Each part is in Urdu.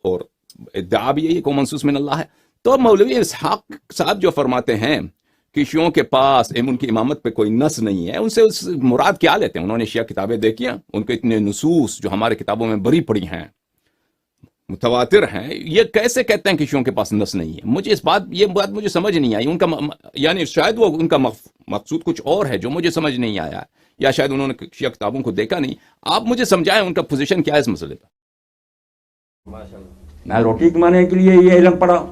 اور ادعا بھی یہی کہ منصوص من اللہ ہے. تو مولوی اسحاق صاحب جو فرماتے ہیں کہ شیعوں کے پاس ان کی امامت پہ کوئی نص نہیں ہے، ان سے مراد کیا لیتے ہیں؟ انہوں نے شیعہ کتابیں دیکھی ہیں، ان کے اتنے نصوص جو ہمارے کتابوں میں بری پڑی ہیں، متواتر ہیں، یہ کیسے کہتے ہیں کہ شیعوں کے پاس نص نہیں ہے؟ مجھے یہ بات مجھے سمجھ نہیں آئی. ان کا یعنی شاید وہ ان کا مقصود کچھ اور ہے جو مجھے سمجھ نہیں آیا، یا شاید انہوں نے شیعہ کتابوں کو دیکھا نہیں. آپ مجھے سمجھائیں ان کا پوزیشن کیا ہے اس مسئلے پہ. میں روٹی کمانے کے لیے یہ علم پڑھا،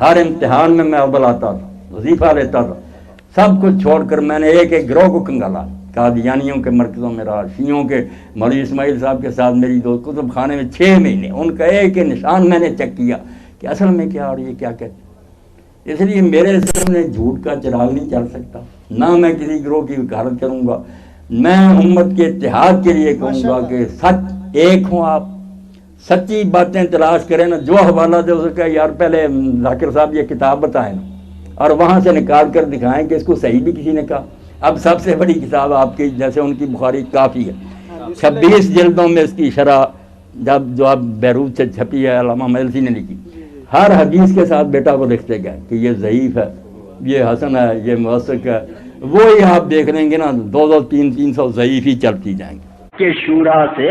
ہر امتحان میں اول آتا تھا، وظیفہ لیتا تھا، سب کچھ چھوڑ کر میں نے ایک ایک گروہ کو کنگالا. قادیانیوں کے مرکزوں میں رہا، شیعوں کے مولوی اسماعیل صاحب کے ساتھ میری دوست کتب خانے میں 6 مہینے، ان کا ایک نشان میں نے چیک کیا کہ اصل میں کیا اور یہ کیا کہتے. اس لیے میرے سامنے جھوٹ کا چراغ نہیں چل سکتا، نہ میں کسی گروہ کی وکالت کروں گا. میں امت کے اتحاد کے لیے کہوں گا کہ سچ ایک ہوں، آپ سچی باتیں تلاش کریں نا. جو حوالہ دے اسے کہ یار پہلے ذاکر صاحب یہ کتاب بتائیں نا، اور وہاں سے نکال کر دکھائیں کہ اس کو صحیح بھی کسی نے کہا. اب سب سے بڑی کتاب آپ کی جیسے ان کی بخاری کافی ہے، 26 جلدوں میں اس کی شرح جو اب بیروت سے چھپی ہے، علامہ مجلسی نے لکھی. ہر حدیث کے ساتھ بیٹا وہ لکھتے گئے کہ یہ ضعیف ہے، یہ حسن ہے، یہ موثق ہے. وہی آپ دیکھ لیں گے نا 200-300 ضعیف ہی چلتی جائیں گے. کہ شورا سے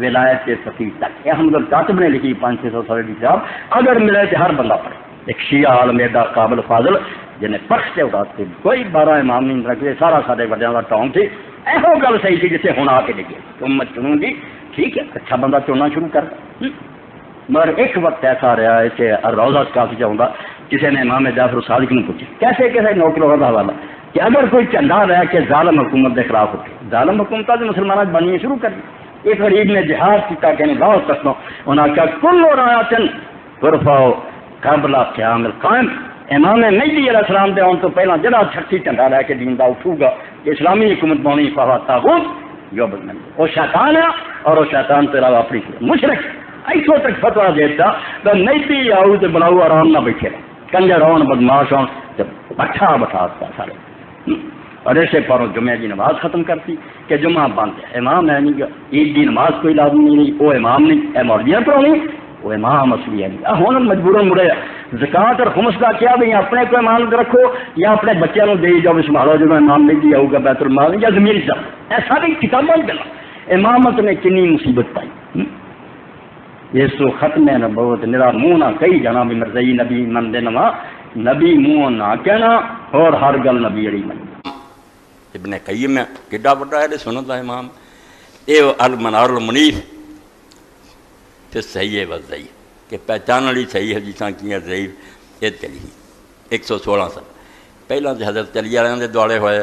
ولایت کے سفیر تک احمد الکاتب نے لکھی 500 صفحے کی کتاب. اگر ملے تو ہر بندہ پڑھے. ایک شیعہ عالم ایڈا قابل فاضل جنہیں پختے اڑاتے کوئی 12 امام نہیں رکھتے، سارا سارے وڈیاں کا ٹام تھی. ایسو گل صحیح تھی جسے ہوں آ کے لگے امت چنوں گی، ٹھیک ہے، اچھا بندہ چننا شروع کر. مگر ایک وقت ایسا رہا ہے کہ روزہ کافی چاہوں کسی نے امام جعفر صادق نے پوچھا کیسے کیسے 9 کلو کا حوالہ کہ اگر کوئی جھنڈا رہا کہ ظالم حکومت کے خلاف اٹھے، ظالم حکومت تو مسلمانوں بنی شروع کر دی. ایک غریب نے جہاد کیا کہ لاؤ کسوں، انہوں نے کہا کل رایاتن غرفاؤ قبل قیام القائم. امام مہدی علیہ السلام دے آن تو پہلا جڑا چھٹی جھنڈا لے کے دین دا اٹھو گا کہ اسلامی حکومت بنی فہو طاغوت جو بدن وہ شیطان ہے، اور وہ شیطان تیرا اپنی مشرک. ایسو تک فتوا دیتا تو مہدی آؤ تو بناؤ آرام نہ بیٹھے کنجر ہون بدماش ہون بٹھا بٹھا سارے. اور ایسے پروں جمعہ کی نماز ختم کرتی کہ جمعہ بند ہے، امام ہے نہیں گا. عید کی نماز کوئی لازمی نہیں، وہ امام نہیں، اے مولویاں پڑھونی وہ امام اصلی ہے نہیں. ہوں مجبوراً مڑے زکات اور خمس کا کیا بھی اپنے کو امانت رکھو یا اپنے بچوں کو دے جاؤ سنبھالو جب امام نہیں دیا ہوگا بیت المال یا زمین جا. ایسا بھی کتابیں دلا امامت نے کنی مصیبت پائی. اس کو ختم نبوت نرا منہ نہ کہی جانا بھی مرضی نبی من دے نوا نبی منہ نہ کہنا اور ہر گل نبی اڑی من. ابن قیم میں کڈا بڑا ہے سنت امام اے المنار المنیف پھر صحیح و ضعیف کہ پہچان والی صحیح حدیثاں کی ضعیف یہ چلی 116 سال پہلا تو حضرت علی والوں کے دوڑے ہوئے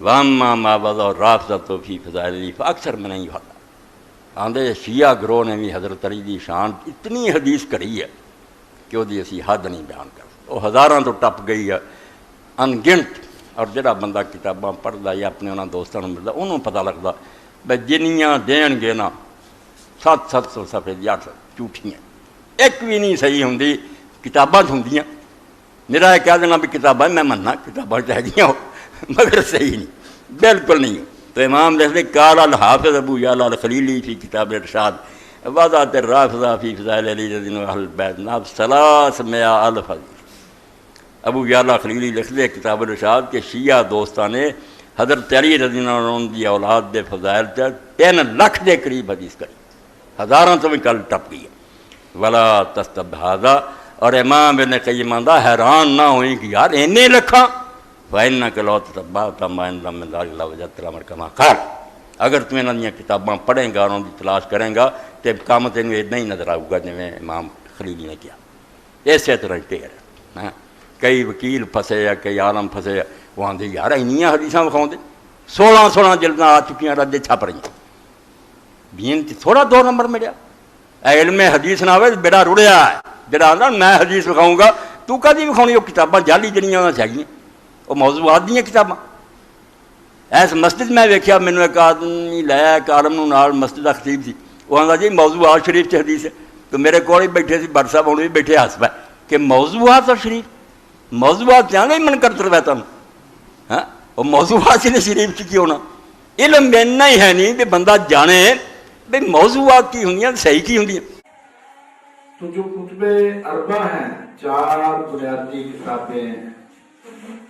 واما مابض اور رافضہ تو فی فضائل اکثر میں نہیں ہوتا. آندے شیعہ گروہ نے بھی حضرت علی دی شان اتنی حدیث کری ہے کہ وہ اسی حد نہیں بیان کر. وہ ہزاراں تو ٹپ گئی ہے انگنت. اور جڑا بندہ کتاباں پڑھتا یا اپنے انہوں دوستوں کو ملتا انہوں پتہ لگتا بھائی جنیاں دین گے نا 700 صفحے 800 جھوٹیاں ایک بھی نہیں صحیح ہوں. کتاباں ہوں میرا یہ کہہ دینا بھی کتابیں میں مننا کتابیں چاہیے ہو مگر صحیح نہیں، بالکل نہیں. تو امام لکھ دے قال الحافظ ابو یعلا الخلیلی فی کتاب ارشاد وضعت الرافضہ فی فضائل علی رضی اللہ عنہ اہل بیت ناب 300,000 حدیث. ابو یعلا خلیلی لکھ دے کتاب ارشاد کہ شیعہ دوستان نے حضرت علی رضی اللہ عنہ دی اولاد دے فضائل 3 لاکھ دے قریب حدیث کری، ہزاراں تو بھی کل ٹپ گئی. ولا تستبحاذا. اور امام ابن قیم آندا حیران نہ ہوئی کہ یار اینے لکھاں فإنک لو تتبعت ما عند من ذلک لوجدت الامر کما قال. اگر تم انہاں دیاں کتاباں پڑھیں گا اور ان کی تلاش کریں گا تو کام تینوں اتنا ہی نظر آؤ گا جویں امام خلیلی نے کیا. اسی طرح ٹھیک ہے. کئی وکیل پھسے یا کئی عالم پھسے وہ آدھے یار اینیاں حدیثاں وکھاؤں 16 جلداں آ چکیاں ردے چھپ رہی بین تھوڑا 2 نمبر ملیا. علم حدیث نہ ہوئے بیڑا رڑیا ہے. جڑا آدھا میں حدیث وکھاؤں گا تو کدی وکھاؤنی وہ کتاباں جعلی جڑیاں چاہیے وہ موضوعات دیاں کتاباں. ایس مسجد میں ویکھیا مینوں ایک آدمی لایا ایک عالم نال مسجد کا خطیب سی وہ آندا جی موضوعات شریف سے حدیث ہے. تو میرے کول ہی بیٹھے سی بٹ صاحب ہوں بھی بیٹھے ہس پائے کہ موضوعات اور شریف موضوعات جانا ہی من کرتا رہتا ہوں. ہاں وہ موضوعات سے شریف کی ہونا علم اتنا ہی ہے نہیں کہ بندہ جانے بھائی موضوعات کی ہوں صحیح کی ہوں. تو جو کتب اربع ہیں، 4 بنیادی کتابیں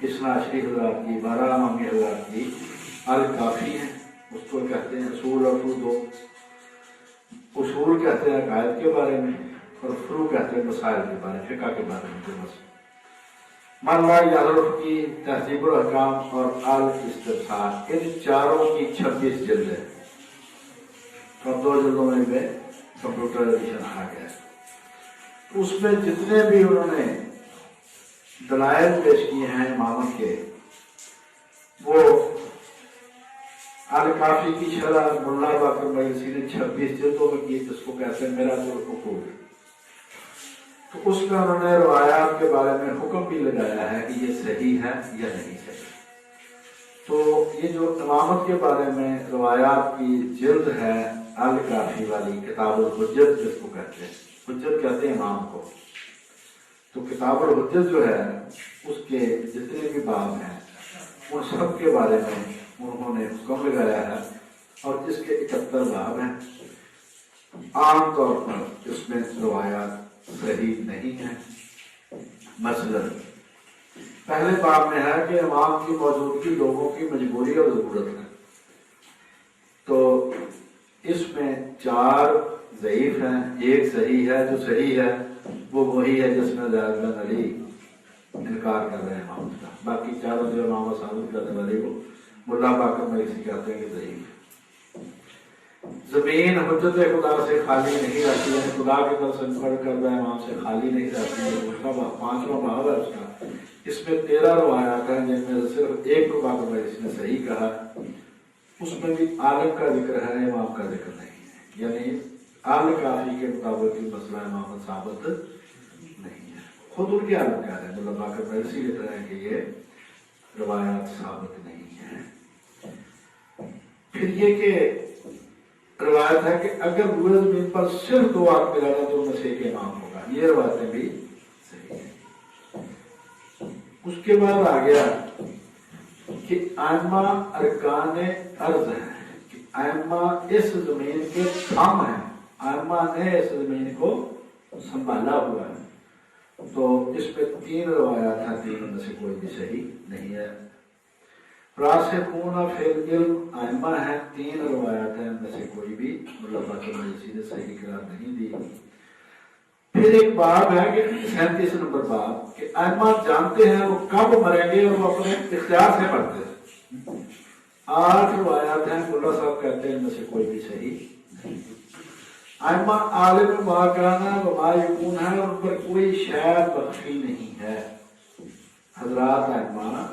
اثنا عشری حضرات کی، 12 امامی حضرات کی، الکافی ہیں، اس کو کہتے ہیں اصول اور فروع. اصول کہتے ہیں عقائد کے بارے میں، اور فروع کہتے ہیں مسائل کے بارے میں، فقہ کے بارے میں. مولا یعرف کی تہذیب الاحکام اور الاستبصار، ان چاروں کی 26 جلد ہے، اور 2 جلدوں میں کمپیوٹر ایڈیشن آ گیا ہے. اس میں جتنے بھی انہوں نے دلائل پیش کیے ہیں امامت کے، وہ الکافی کی شرح ملا باقر مجلسی نے 26 جلدوں میں کی، جس کو کہتے ہیں میراث العقول. تو اس میں انہوں نے روایات کے بارے میں حکم بھی لگایا ہے کہ یہ صحیح ہے یا نہیں صحیح. تو یہ جو امامت کے بارے میں روایات کی جلد ہے الکافی والی، کتاب الحجت جس کو کہتے ہیں، حجت کہتے ہیں امام کو. تو کتاب الحجت جو ہے اس کے جتنے بھی باب ہیں ان سب کے بارے میں انہوں نے حکم لگایا ہے، اور اس کے 71 باب ہیں. عام طور پر اس میں روایات صحیح نہیں ہیں. مثلاً پہلے باب میں ہے کہ امام کی موجودگی لوگوں کی مجبوری اور ضرورت ہے. تو اس میں 4 ضعیف ہیں، 1 صحیح ہے. جو صحیح ہے وہ وہی ہے جس میں زید بن علی انکار کر رہے ہیں امام کا. باقی 4 جو امام ثابت کرنے والے وہ ملا باقر مجلسی کہتے ہیں کہ ضعیف ہے. زمین حجت خدا سے خالی نہیں رہتی، یعنی خدا کی طرف سے پڑھ کر رہے امام سے خالی نہیں رہتی. اس کا 5واں باب ہے اس کا. اس میں 13 روایات ہیں جن میں صرف 1 کو باقر مجلسی نے صحیح کہا. اس میں بھی عالم کا ذکر ہے، امام کا ذکر نہیں ہے. یعنی الکافی کے مطابق یہ مسئلہ امامت ثابت نہیں ہے. خود ان کے عالم کہہ رہے ہیں، مطلب باقر مجلسی لکھ رہے ہیں کہ یہ روایات ثابت نہیں ہے. پھر یہ کہ روایت ہے کہ اگر روئے زمین پر صرف 2 آدمی رہنا تو ان میں سے ایک امام ہوگا. یہ روایتیں بھی صحیح ہیں. اس کے بعد آ گیا کہ ائمہ ارکان ارض ہیں، کہ ائمہ اس زمین کے تھم ہیں، ائمہ نے اس زمین کو سنبھالا ہوا ہے. تو اس پہ 3 روایات ہیں، 3 میں سے کوئی بھی صحیح نہیں ہے. راسخون فی العلم ائمہ ہیں، 3 روایات ہیں، ان میں سے کوئی بھی ملا باقر مجلسی نے صحیح قرار نہیں دی. پھر ایک باب ہے کہ 37 نمبر باب، کہ ائمہ جانتے ہیں وہ کب مریں گے اور وہ اپنے اختیار سے مرتے ہیں. 8 روایات ہیں، ملا صاحب کہتے ہیں ان میں سے کوئی بھی صحیح نہیں. ائمہ عالم ما کانا و ما یکون ہے، اور ان پر کوئی شے مخفی نہیں ہے. حضرات ائمہ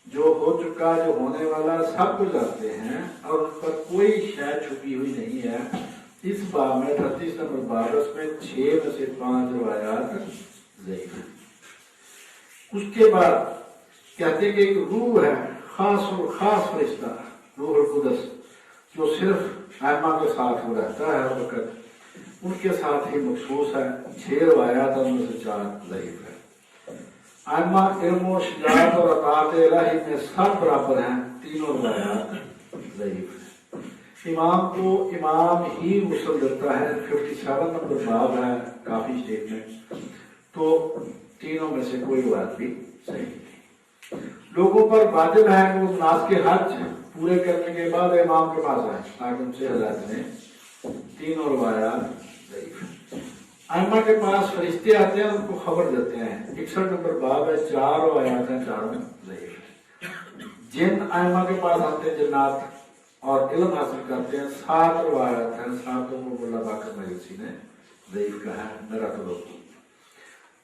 جو ہو چکا، جو ہونے والا سب کچھ جانتے ہیں، اور ان پر کوئی شے چھپی ہوئی نہیں ہے. اس باب میں 38 نمبر باب، اس میں 6 میں سے 5 روایات ضعیف ہیں. اس کے بعد کہتے ہیں کہ ایک روح ہے، خاص اور خاص فرشتہ، روح القدس، جو صرف ائمہ کے ساتھ وہ رہتا ہے ہر وقت، ان کے ساتھ ہی مخصوص ہے. 6 روایات ان میں سے 4 ضعیف ہے. ائمہ علم و شجاعت اور اطاعت الہی میں سب برابر ہیں، 3 روایات ضعیف ہیں. امام کو امام ہی غسل دیتا ہے، 57 نمبر باب ہے کافی اسٹیٹمنٹ. تو 3 میں سے کوئی روایت بھی صحیح نہیں. لوگوں پر واجب ہے کہ وہ مناسک حج پورے کرنے کے بعد امام کے پاس آئے، تاکہ ان سے ہدایت میں. 3 روایات ضعیف ہیں. ائمہ کے پاس فرشتے آتے ہیں، ان کو خبر دیتے ہیں، 61 نمبر باب ہے، 4 روایات ہیں، 4 میں ضعیف ہیں. جن ائمہ کے پاس آتے ہیں جنات اور علم حاصل کرتے ہیں، 7 روایات ہیں، 7 کو ملا باقر مجلسی نے ضعیف کہا ہے. میرا تو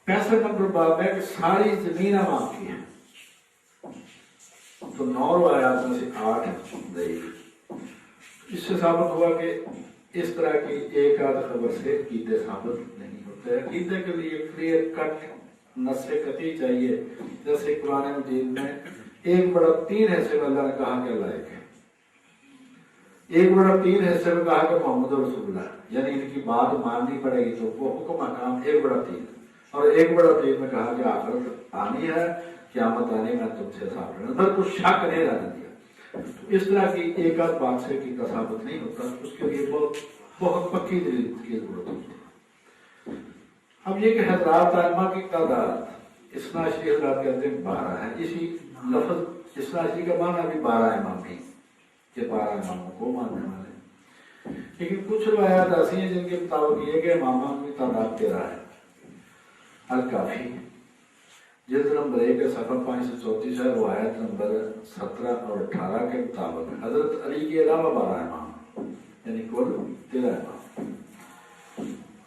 65 نمبر باب ہے کہ ساری زمین امام کی ہے. تو 9 روایات میں سے 8 ضعیف. اس سے ثابت ہوا کہ اس طرح کی ایک آدھ خبر سے عقیدے ثابت نہیں ہوتے. عقیدے کے لیے کلیئر کٹ نص قطعی چاہیے. جیسے قرآن مجید میں 1/3 حصے میں اللہ نے کہا کہ اللہ ایک ہے، 1/3 حصے میں کہا کہ محمد رسول اللہ، یعنی ان کی بات ماننی پڑے گی. تو وہ حکم احکام 1/3، اور 1/3 میں کہا کہ آخرت آنی ہے، قیامت آنی میں تم سے ثابت ہے، پر کچھ شک نہیں رہنے دیا. اس طرح کی ایک آدھ بات سے کی ثابت نہیں ہوتا. اس کے لیے بہت پکی دلیل کی ضرورت ہوتی ہے. اب یہ کہ حضرات ائمہ کی تعداد اسنا شریف حضرات کہتے ہیں 12 ہے. اسی لفظ اسنا شریف کا معنی بھی 12 امام بھی کہ 12 اماموں کو ماننے والے. لیکن کچھ روایات ایسی ہیں جن کے مطابق یہ کہ اماموں کی تعداد 13 ہے. الکافی جلد نمبر 1 صفحہ 534 ہے. روایت نمبر 17 اور 18 کے مطابق حضرت علی کے علاوہ 12 امام یعنی کل 13 امام.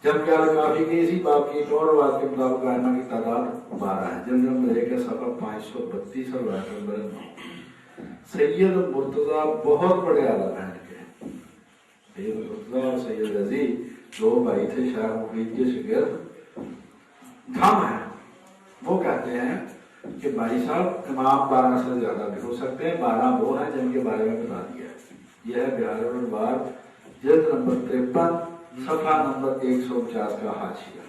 جبکہ الکافی کے اسی باب کی ایک اور روایت کے مطابق ائمہ کی تعداد 12 ہے. جلد نمبر 1 صفحہ 532 اور روایت نمبر 9. سید مرتضیٰ بہت بڑے عالم ہیں ان کے. سید مرتضیٰ اور سید رضی 2 بھائی تھے شاہ مفید کے شاگرد. دھم ہے. وہ کہتے ہیں کہ بھائی صاحب امام 12 سے زیادہ بھی ہو سکتے ہیں. 12 وہ ہیں جن کے بارے میں بتا دیا. یہ ہے بہار الانوار جلد نمبر 53 صفحہ نمبر 149 کا حاشیہ.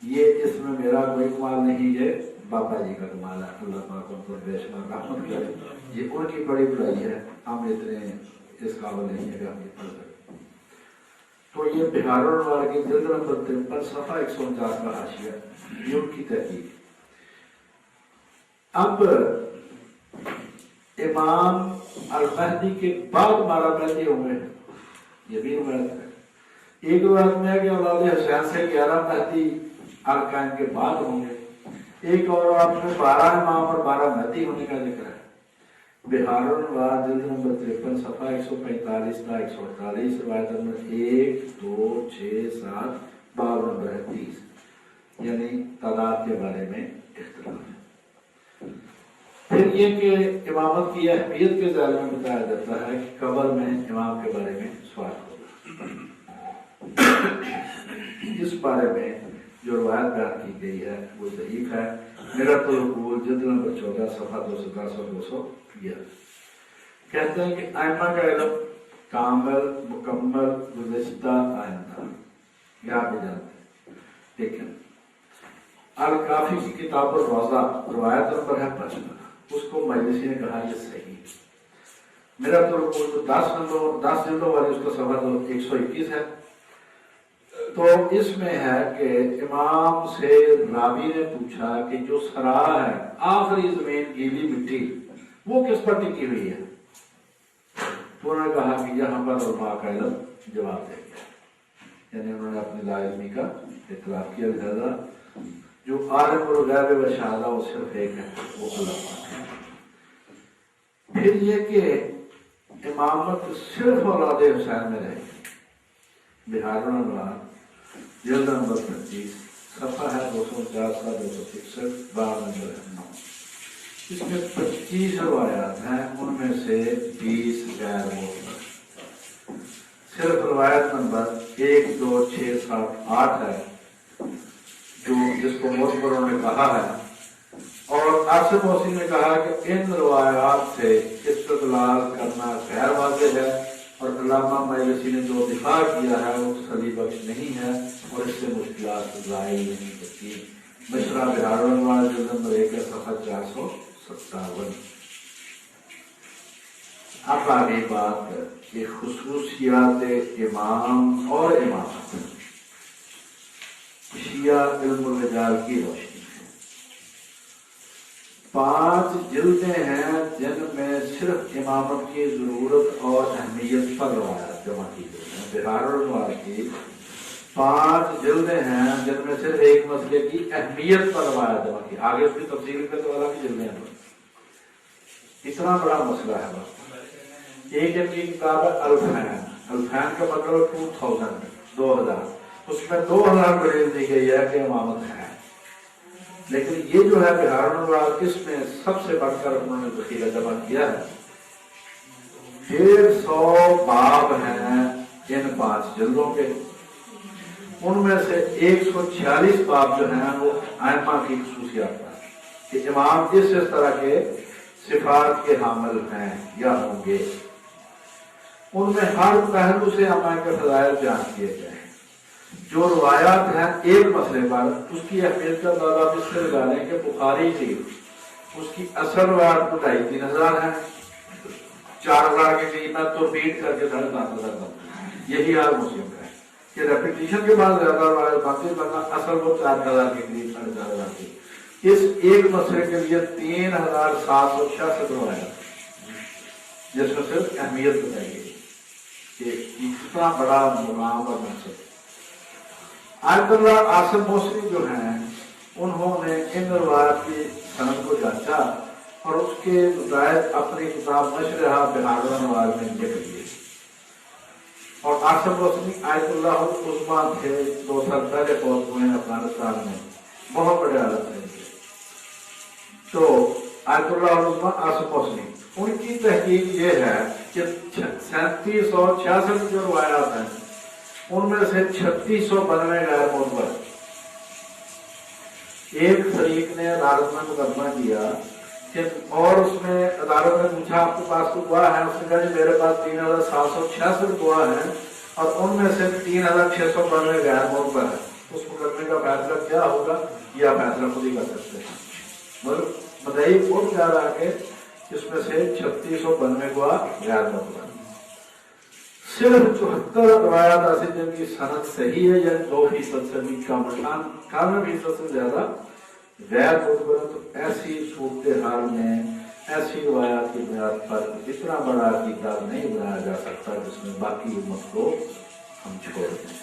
یہ اس میں میرا کوئی کمال نہیں، یہ بابا جی کا کمال ہے. اللہ پاک ان پر بے شمار رحمت کرے. یہ ان کی بڑی بڑائی ہے. ہم اتنے اس قابل نہیں ہے کہ ہم یہ پڑھ سکیں. تو یہ بہار الانوار کی جلد نمبر 53 صفحہ 149 کا حاشیہ یہ ان کی تحقیق. اب امام المہدی کے بعد ہمارا مہدی ہوں گے، یہ بھی روایت ہے. ایک روایت میں ہے کہ اولاد حسین سے 11 مہدی ارکان کے بعد ہوں گے. ایک اور روایت میں 12 امام اور 12 مہدی ہونے کا ذکر ہے. بہار الانوار جلد نمبر 53 صفحہ 145 تا 148 روایت نمبر 1 2 6 7 باب نمبر 30 یعنی تعداد کے بارے میں اختلاف ہے. پھر یہ کہ امامت کی اہمیت کے ذیل میں بتایا جاتا ہے کہ قبر میں امام کے بارے میں سوال ہوگا. اس بارے میں جو روایت بیان کی گئی ہے وہ ضعیف ہے. میرا تو رقول جلد نمبر 14 صفحہ 210 اور 211 کہتے ہیں کہ ائمہ کا علم کامل مکمل گزشتہ آئندہ یہ آپ بھی جانتے ہیں. لیکن الکافی کی کتاب الروضہ روایت نمبر ہے 55 اس کو مجلسی نے کہا یہ صحیح. میرا تو رقول 10 جلدوں والی اس کا صفحہ 121 ہے. تو اس میں ہے کہ امام سے راوی نے پوچھا کہ جو سرا ہے آخری زمین گیلی مٹی وہ کس پر ٹکی ہوئی ہے؟ تو انہوں نے کہا کہ یہاں پر علماء کا علم جواب دے گیا. یعنی انہوں نے اپنی لا علمی کا اعتراف کیا. لہذا جو عالم الغیب و شہادہ وہ صرف ایک ہے، وہ اللہ پاک ہے. پھر یہ کہ امامت صرف اولاد حسین میں رہے. بہار الانوار جلد نمبر 25 صفحہ ہے 249 کا 261 باب نمبر 9. اس میں 25 روایات ہیں، ان میں سے 20 غیر معتبر. صرف روایت نمبر 1 2 6 7 8 ہے جو جس کو معتبر انہوں نے کہا ہے. اور آصف محسن نے کہا کہ ان روایات سے استدلال کرنا غیر واضح ہے اور علامہ مجلسی نے جو دفاع کیا ہے وہ تسلی بخش نہیں ہے اور اس سے مشکلات ظاہر نہیں ہوتی. مشرہ بہار الانوار جلد نمبر 1 صفحہ 457. اب آگے بات کہ خصوصیات امام اور امامت شیعہ علم الرجال کی روشنی. 5 جلدیں ہیں جن میں صرف امامت کی ضرورت اور اہمیت پر روایات جمع کی گئی ہیں. بہار الانوار کی 5 جلدیں ہیں جن میں صرف ایک مسئلے کی اہمیت پر روایات جمع کی. آگے اس کی تفصیل کے تو الگ جلدیں ہیں. اتنا بڑا مسئلہ ہے. بس ایک ان کی کتاب ہے الفین. الفین کا مطلب 2000 اس میں 2000 دلیل دی گئی ہے کہ امامت ہے. لیکن یہ جو ہے بہار الانوار اس میں سب سے بڑھ کر انہوں نے ذخیرہ جمع کیا ہے. 150 باب ہیں ان 5 جلدوں کے. ان میں سے 146 باب جو ہیں وہ ائمہ کی خصوصیات ہیں کہ امام اس طرح کے صفات کے حامل ہیں یا ہوں گے. ان میں ہر پہلو سے ائمہ کے فضائل بیان کیے گئے ہیں. جو روایات ہیں ایک مسئلے پر اس کی اہمیت کا اندازہ آپ اس سے لگا لیں کہ بخاری کی اس کی اصل روایات کو 2,500-3,000 ہیں. 4,000 کے قریب میں تو ریپیٹ کر کے 7,500 یہی حال مسلم کا ہے. کہ ریپیٹیشن کے بعد زیادہ روایت باقی بننا اصل وہ 4000 کے قریب 4500 کی. اس ایک مسئلے کے لیے 3766 روایت جس میں صرف اہمیت بتائی گئی کہ اتنا بڑا مقام اور منصب. آیت اللہ عاصم موصلی جو ہیں انہوں نے ان روایت کی سند کو جانچا اور اس کے متعلق اپنی کتاب مشرحہ بہار نواز میں ذکر کیے. اور عاصم موصلی آیت اللہ العظمیٰ تھے، 2 سال پہلے فوت ہوئے ہیں افغانستان میں، بہت بڑے حالت میں تھے. تو آیت اللہ العظمیٰ عاصم موصلی ان کی تحقیق یہ ہے کہ 3766 جو روایات ہیں ان میں سے 3692 غیر معتبر. ایک فریق نے عدالت میں مقدمہ کیا کہ اور اس میں عدالت نے پوچھا آپ کے پاس کوئی گواہ ہے؟ اس نے کہا جی میرے پاس 3766 گواہ ہیں اور ان میں سے 3692 غیر معتبر ہیں. اس مقدمے کا فیصلہ کیا ہوگا یہ فیصلہ خود ہی کر سکتے ہیں. مطلب مدعی کوٹ کہہ رہا کہ اس میں سے 3692 گواہ غیر معتبر. صرف 74 روایات ایسی جن کی سند صحیح ہے یا 2% سے بھی کم، 98% سے زیادہ غیر معتبر. تو ایسی صورتحال میں ایسی روایات کی بنیاد پر اتنا بڑا عقیدہ نہیں بنایا جا سکتا جس میں باقی امت کو ہم چھوڑ دیں،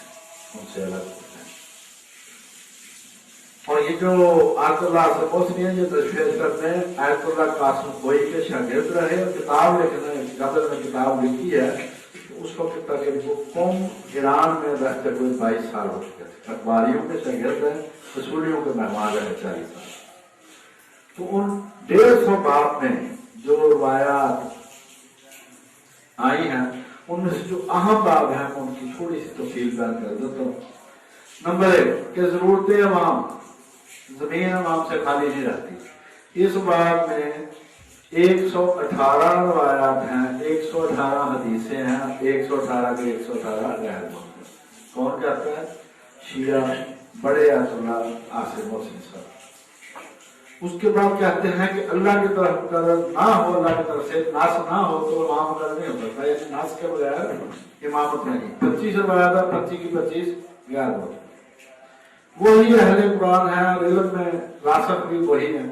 ان سے الگ ہوتے ہیں. اور یہ جو آیت اللہ عاصم موصلی ہیں یہ تشریح کرتے ہیں آیت اللہ قاسم کوئی کے شاگرد رہے اور کتاب لکھنے قدر میں کتاب لکھی ہے. اس وقت تک ان کو قوم ایران میں رہتے ہوئے 22 سال ہو چکے تھے. اخباریوں کے شاگرد ہیں، رسولیوں کے مہمان رہے 40 سال. تو ان 150 باب میں جو روایات آئی ہیں ان میں سے جو اہم باب ہیں ان کی تھوڑی سی تفصیل بیان کر دیتا ہوں. نمبر 1 کہ ضرورت عوام، زمین عوام سے خالی نہیں رہتی. اس باب میں 118 روایات ہیں، 118 حدیثیں ہیں، 118 کے 118 غیر معتبر. کون کہتا ہے؟ شیعہ بڑے آیت اللہ عاصم موصلی صاحب. اس کے بعد کہتے ہیں کہ اللہ کی طرف مقرر نہ ہو، اللہ کی طرف سے ناس نہ ہو تو امام مقرر نہیں ہو سکتا. یعنی ناس کے بغیر امامت نہیں. 25 روایات ہے، 25 کی 25 غیر معتبر. وہی اہل قرآن ہیں اور علم میں راسخ بھی وہی ہیں.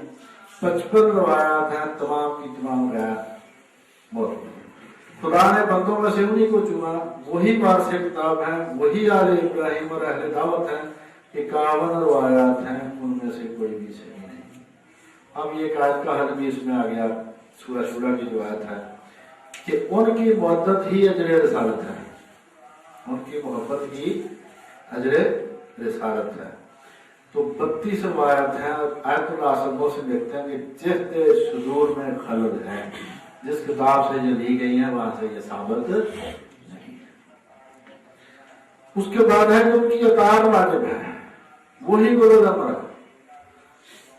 55 روایات ہیں، تمام کی تمام غیر معتبر. خدا نے بندوں میں سے انہی کو چنا، وہی وارث کتاب ہیں، وہی آل ابراہیم اور اہل دعوت ہیں. 51 روایات ہیں، ان میں سے کوئی بھی صحیح نہیں. اب یہ ایک آیت کا حل بھی اس میں آ گیا. سورہ شورا کی جو آیت ہے کہ ان کی محبت ہی اجر رسالت ہے، ان کی محبت ہی اجر رسالت ہے. تو 32 روایت ہیں. آیت اللہ عاصم موصلی دیکھتے ہیں کہ جس صدور میں خلل ہے، جس کتاب سے یہ لی گئی ہیں وہاں سے یہ ثابت نہیں. اس کے بعد ہے کہ ان کی اطاعت واجب ہے، وہی گرد امر.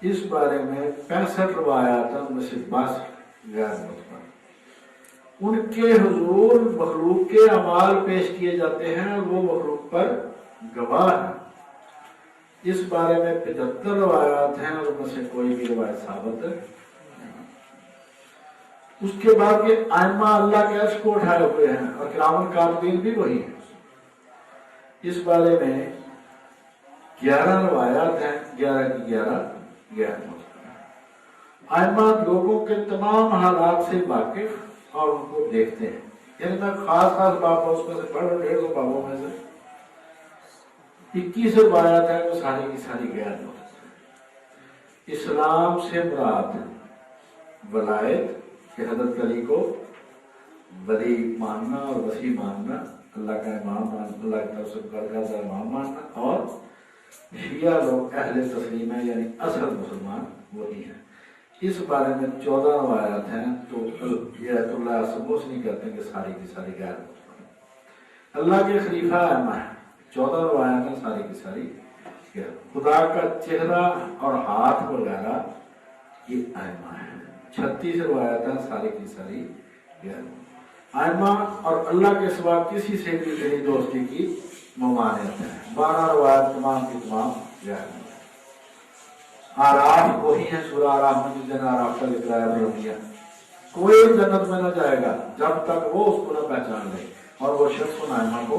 اس بارے میں 65 روایات ہیں، ان میں سے 62 غیر معتبر. ان کے حضور مخلوق کے اعمال پیش کیے جاتے ہیں اور وہ مخلوق پر گواہ ہیں. اس بارے میں 75 روایات ہیں اور ان میں سے کوئی بھی روایت ثابت نہیں. اس کے بعد کہ ائمہ اللہ کے عرش کو اٹھائے ہوئے ہیں اور کرام کاتبین بھی وہی ہیں. اس بارے میں 11 روایات ہیں، 11 کی 11 غیر معتبر. ائمہ لوگوں کے تمام حالات سے واقف اور ان کو دیکھتے ہیں. یعنی میں خاص باب اس میں سے پڑھ 150 بابوں میں سے 21 روایات ہیں، وہ ساری کی ساری غیر معتبر. اسلام سے مراد ولایت کہ حضرت علی کو ولی ماننا اور وسیع ماننا، اللہ کا امام ماننا، اللہ کی طرف سے برگزیدہ امام ماننا. اور شیعہ لوگ اہل تسلیم ہیں، یعنی اصل مسلمان وہی ہیں. اس بارے میں 14 روایات ہیں. تو یہ آیت اللہ عاصم موصلی کہتے ہیں کہ ساری کی ساری غیر معتبر. اللہ کے خلیفہ ائمہ ہیں، 14 روایات ہیں، ساری کی ساری غیر. خدا کا چہرہ اور ہاتھ وغیرہ یہ ائمہ ہیں. 36 روایات ہیں، ساری کی ساری غیر. ائمہ اور اللہ کے سوا کسی سے بھی دلی دوستی کی ممانعت ہے. 12 روایات تمام کی تمام غیر. آراف وہی ہیں، سورہ آراف میں جس دن آراف کا ذکر آیا ہے، کوئی جنت میں نہ جائے گا جب تک وہ اس کو نہ پہچان لے اور وہ شخص ان ائمہ کو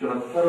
74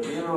3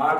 8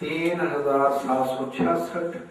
3766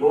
2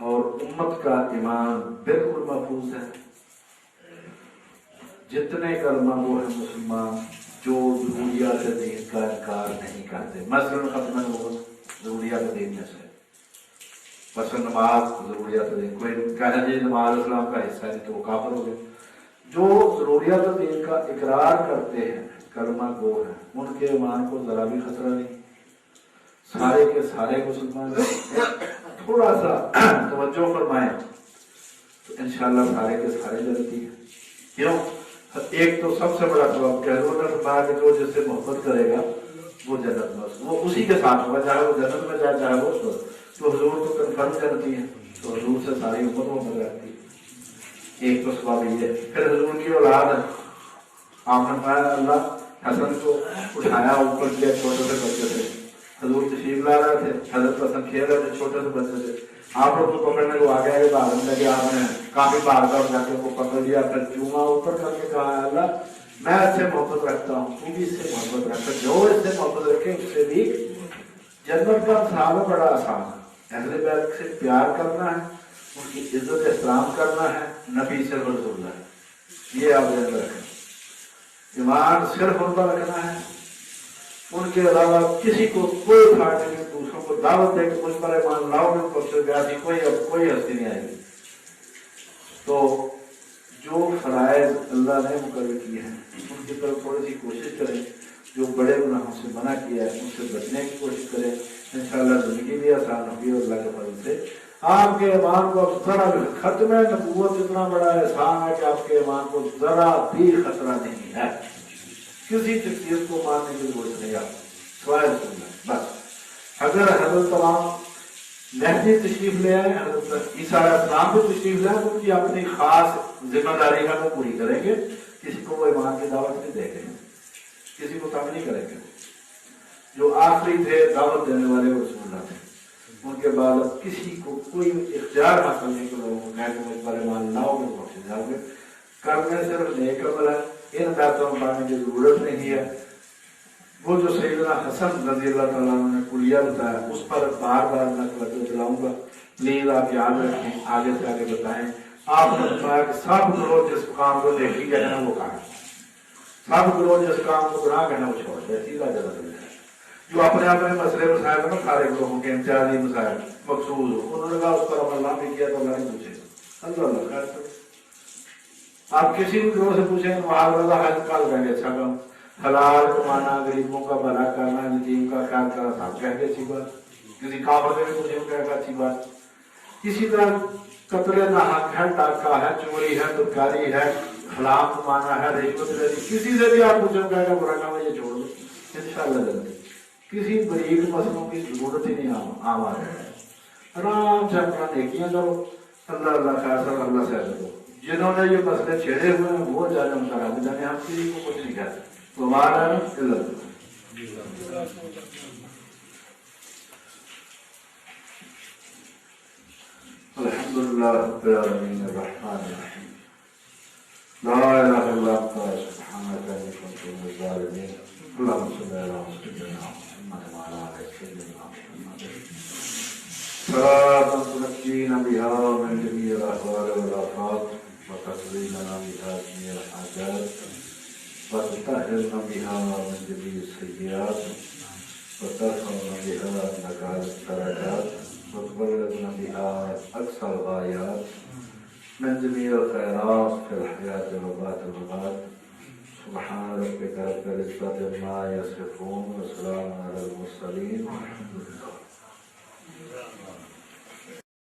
اور امت کا ایمان بالکل محفوظ ہے. جتنے کلمہ وہ ہے مسلمان جو ضروریات دین کا انکار نہیں کرتے. مثلاً ختم ضروریات دین میں سے مثلاً نماز ضروریات دین. کوئی کہنا جی نماز اسلام کا حصہ نہیں تو وہ کافر ہو گئے. جو ضروریات دین کا اقرار کرتے ہیں کلمہ گو ہیں ان کے ایمان کو ذرا بھی خطرہ نہیں. سارے کے سارے مسلمان تھوڑا سا توجہ فرمائیں تو انشاءاللہ سارے کے سارے جنتی ہیں. کیوں؟ ایک تو سب سے بڑا سبب کہ حضور نے فرمایا کہ جو جس سے محبت کرے گا وہ جنت میں وہ اسی کے ساتھ ہوگا چاہے وہ جنت میں جائے چاہے وہ تو حضور تو کنفرم کرتی ہیں تو حضور سے ساری امت محبت رہتی ہے. ایک تو سبب یہ ہے. پھر حضور کی اولاد ہے. آپ نے فرمایا اللہ حسن کو اٹھایا اوپر کیا چھوٹے سے بچے سے. حضور تشریف لا رہے تھے حضرت حسن کھیل رہے تھے چھوٹے سے بچے سے. آپ لوگ کو پکڑنے کو آگے آگے بھاگنے لگے. آپ نے کافی بار کر جا کے وہ پکڑ لیا پھر چوما اوپر کر کے کہا اللہ میں اس سے محبت رکھتا ہوں تو بھی اس سے محبت رکھتا. جو اس سے محبت رکھے اس سے بھی جنت کا سال بڑا آسان ہے. اہل بیت سے پیار کرنا ہے ان کی عزت احترام کرنا ہے نبی سے رسول ہے. یہ آپ ذہن رکھیں. ایمان صرف ان پر رکھنا ہے. ان کے علاوہ کسی کو کوئی پھاٹ نہیں. دوسروں کو دعوت دے کہ مجھ پر ایمان لاؤ گے تو سے بیاسی کوئی ہستی نہیں آئے گی. تو جو فرائض اللہ نے مقرر کیے ہیں ان کی طرف تھوڑی سی کوشش کریں. جو بڑے گناہوں سے منع کیا ہے ان سے بچنے کی کوشش کریں. انشاءاللہ زندگی بھی آسان ہوگی اور اللہ کے فضل سے آپ کے ایمان کو ذرا بھی ختم نبوت اتنا بڑا احسان ہے کہ آپ کے ایمان کو ذرا بھی خطرہ نہیں ہے. کسی چیز کو ماننے کی ضرورت نہیں آپ سوائے سننا. بس اگر حضرت تمام مہدی تشریف لے آئے حضرت عیسیٰ علیہ السلام بھی تشریف لے آئے ان کی اپنی خاص ذمہ داری ہے وہ پوری کریں گے. کسی کو وہ ایمان کی دعوت نہیں دیں گے کسی کو تنگ نہیں کریں گے. جو آخری تھے دعوت دینے والے وہ رسول اللہ تھے. ان کے بعد کسی کو کوئی اختیار حاصل نہیں کہ لوگوں کو کہہ کہ مجھ پر ایمان لاؤ گے بخشے جاؤ گے. کرنے صرف نیک عمل ہے. ان باتوں میں پڑھنے کی ضرورت نہیں ہے. وہ جو سیدنا حسن رضی اللہ تعالیٰ عنہ نے کلیہ بتایا اس پر بار بار میں توجہ دلاؤں گا. پلیز آپ یاد رکھیں آگے سے آگے بتائیں. آپ نے بتایا کہ سب گروہ جس کام کو دیکھی کہنا وہ کام سب گروہ جس کام کو گناہ کہنا وہ چھوڑ دے. سیدھا جگہ جو اپنے اپنے مسئلے مسائل میں سارے گروہوں کے امتیازی مسائل مقصود ہو انہوں نے کہا اس پر عمل نہ بھی کیا تو اللہ نہیں پوچھے گا. اللہ خیر کرے. آپ کسی بھی گروہ سے پوچھیں تو اللہ حل کال کہیں گے اچھا کام حلال کمانا غریبوں کا بھلا کرنا یتیم کا خیال کرنا سب کہہ کے اچھی بات. کسی کافر سے بھی پوچھیں کہے گا اچھی بات. اسی طرح قتل ناحق ہے ڈاکہ ہے چوری ہے بدکاری ہے حلال کمانا ہے رشوت لینی کسی سے بھی آپ پوچھیں کہے گا برا کام ہے یہ چھوڑ دو انشاءاللہ جلدی. کسی بریک مسئلوں کی ضرورت ہی نہیں آواز ہے. آرام سے اپنا نیکیاں کرو. اللہ اللہ خیر سر اللہ سے کرو. جنہوں نے یہ مسئلے چھیڑے ہوئے ہیں وہ جانے ان کا رب جانے. ہم کسی کو کچھ نہیں کہتے. ہمارا الحمد للہ رب العالمین الرحمن الرحیم لا الہ الا انت سبحانک انی کنت من الظالمین. اللهم صل على سيدنا محمد وعلى آل سيدنا محمد صلاة تنجينا بها من جميع الأهوال والآفات وتقضي لنا بها جميع الحاجات وتطهرنا بها من جميع السيئات وترفعنا بها عندك على الدرجات وتبلغنا بها أقصى الغايات من جميع الخيرات في الحياة وبعد الممات. سبحان ربك رب العزة عما يصفون وسلام على المرسلين والحمد لله.